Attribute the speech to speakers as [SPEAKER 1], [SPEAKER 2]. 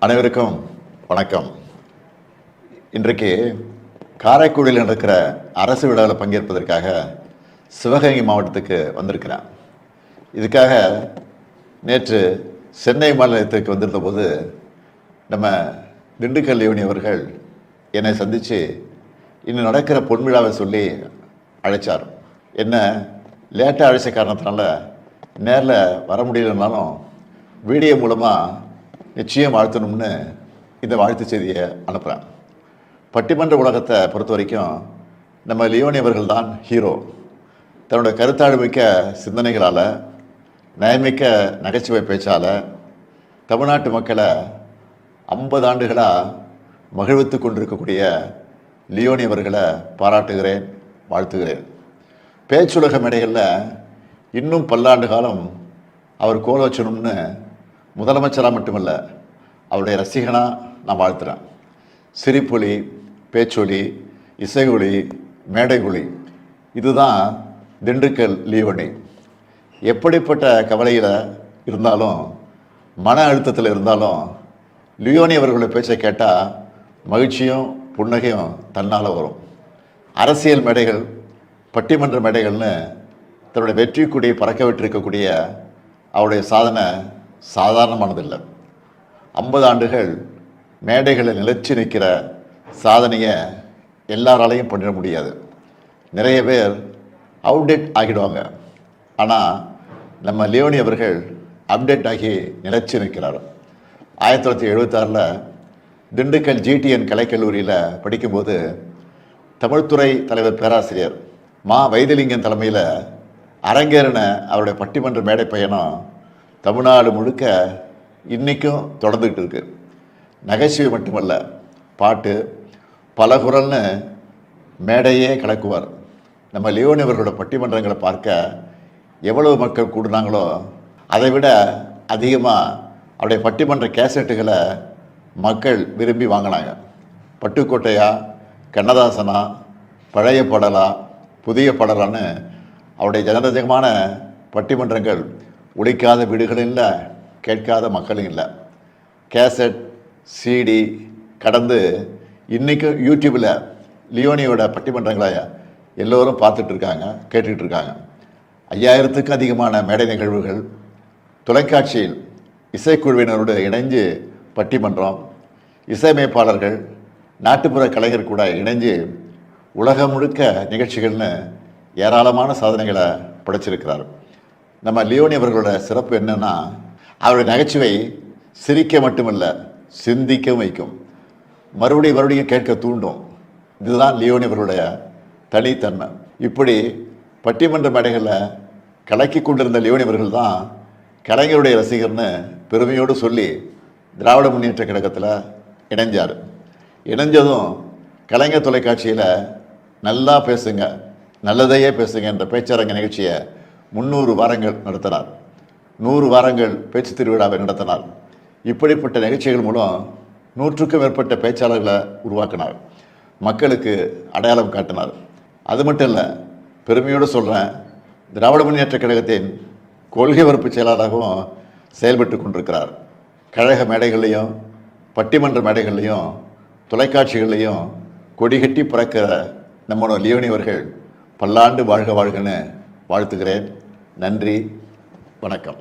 [SPEAKER 1] அனைவருக்கும் வணக்கம். இன்றைக்கு காரைக்குடியில் நடக்கிற அரசு விழாவில் பங்கேற்பதற்காக சிவகங்கை மாவட்டத்துக்கு வந்திருக்கிறேன். இதுக்காக நேற்று சென்னை மாநிலத்துக்கு வந்திருந்த போது நம்ம திண்டுக்கல் லியோனி அவர்கள் என்னை சந்தித்து இன்னும் நடக்கிற பொன்விழாவை சொல்லி அழைச்சார். என்ன லேட்டாக அழைச்ச காரணத்தினால நேரில் வர முடியலனாலும் வீடியோ மூலமாக நிச்சயம் வாழ்த்தணும்னு இந்த வாழ்த்து செய்தியை அனுப்புகிறேன். பட்டிமன்ற உலகத்தை பொறுத்த வரைக்கும் நம்ம லியோனி அவர்கள் தான் ஹீரோ. தன்னோட கருத்தாழ்மிக்க சிந்தனைகளால், நயமிக்க நகைச்சுவை பேச்சால் தமிழ்நாட்டு மக்களை 50 ஆண்டுகளாக மகிழ்வித்து கொண்டிருக்கக்கூடிய லியோனி அவர்களை பாராட்டுகிறேன், வாழ்த்துகிறேன். பேச்சுலக மேடைகளில் இன்னும் பல்லாண்டு காலம் அவர் கோல வச்சணும்னு முதலமைச்சராக மட்டுமல்ல, அவருடைய ரசிகனாக நான் வாழ்த்துறேன். சிரிப்பொலி, பேச்சொலி, இசையொலி, மேடைகொலி, இதுதான் திண்டுக்கல் லியோனி. எப்படிப்பட்ட கவலையில் இருந்தாலும், மன அழுத்தத்தில் இருந்தாலும் லியோனி அவர்களுடைய பேச்சை கேட்டால் மகிழ்ச்சியும் புன்னகையும் தன்னால் வரும். அரசியல் மேடைகள், பட்டிமன்ற மேடைகள்னு தன்னுடைய வெற்றி கொடியை பறக்க விட்டிருக்கக்கூடிய அவருடைய சாதனை சாதாரணமானதில்லை. 50 ஆண்டுகள் மேடைகளில் நிலைச்சி நிற்கிற சாதனையை எல்லாராலையும் பண்ணிட முடியாது. நிறைய பேர் அவுடேட் ஆகிடுவாங்க. ஆனால் நம்ம லியோனி அவர்கள் அப்டேட் ஆகி நிலைச்சி நிற்கிறார். 1976 திண்டுக்கல் GTN கலைக்கல்லூரியில் படிக்கும்போது தமிழ்துறை தலைவர் பேராசிரியர் மா வைத்திலிங்கம் தலைமையில் அரங்கேறின அவருடைய பட்டிமன்ற மேடை பயணம் தமிழ்நாடு முழுக்க இன்றைக்கும் தொடர்ந்துக்கிட்டு இருக்கு. நகைச்சுவை மட்டுமல்ல, பாட்டு, பல குரல்னு மேடையே கலக்குவார். நம்ம லியோனி அவர்களோட பட்டிமன்றங்களை பார்க்க எவ்வளவு மக்கள் கூடுனாங்களோ அதை விட அதிகமாக அவருடைய பட்டிமன்ற கேசட்டுகளை மக்கள் விரும்பி வாங்கினாங்க. பட்டுக்கோட்டையா, கண்ணதாசனா, பழைய பாடலா, புதிய பாடலான்னு அவருடைய ஜனரஞ்சகமான பட்டிமன்றங்கள் ஒழிக்காத வீடுகளும் இல்லை, கேட்காத மக்களும் இல்லை. கேசட், CD கடந்து இன்றைக்கும் யூடியூப்பில் லியோனியோட பட்டிமன்றங்களை எல்லோரும் பார்த்துட்ருக்காங்க, கேட்டுக்கிட்டு இருக்காங்க. 5000க்கும் அதிகமான மேடை நிகழ்வுகள், தொலைக்காட்சியில் இசைக்குழுவினரோடு இணைஞ்சு பட்டிமன்றம், இசையமைப்பாளர்கள், நாட்டுப்புற கலைஞர் கூட இணைஞ்சு உலகம் முழுக்க நிகழ்ச்சிகள்னு ஏராளமான சாதனைகளை படைச்சிருக்கிறார். நம்ம லியோனி அவர்களோட சிறப்பு என்னென்னா, அவருடைய நகைச்சுவை சிரிக்க மட்டுமல்ல, சிந்திக்க வைக்கும், மறுபடியும் கேட்க தூண்டும். இதுதான் லியோனி அவர்களுடைய தனித்தன்மை. இப்படி பட்டிமன்ற மேடைகளில் கலக்கி கொண்டிருந்த லியோனி அவர்கள் தான் கலைஞருடைய ரசிகர்னு பெருமையோடு சொல்லி திராவிட முன்னேற்ற கழகத்தில் இணைஞ்சார். இணைஞ்சதும் கலைஞர் தொலைக்காட்சியில் நல்லா பேசுங்க, நல்லதையே பேசுங்க என்ற பேச்சரங்க நிகழ்ச்சியை 300 வாரங்கள் நடத்தினார். 100 வாரங்கள் பேச்சு திருவிழாவை நடத்தினார். இப்படிப்பட்ட நிகழ்ச்சிகள் மூலம் 100க்கும் மேற்பட்ட பேச்சாளர்களை உருவாக்கினார், மக்களுக்கு அடையாளம் காட்டினார். அது மட்டும் இல்லை, பெருமையோடு சொல்கிறேன், திராவிட முன்னேற்ற கழகத்தின் கொள்கை பரப்பு செயலாளராகவும் செயல்பட்டு கொண்டிருக்கிறார். கழக மேடைகள்லையும், பட்டிமன்ற மேடைகள்லையும், தொலைக்காட்சிகள்லையும் கொடிகட்டி பறக்கிற நம்மளோட லியோனி அவர்கள் பல்லாண்டு வாழ்க வாழ்கன்னு வாழ்த்துகிறேன். நன்றி, வணக்கம்.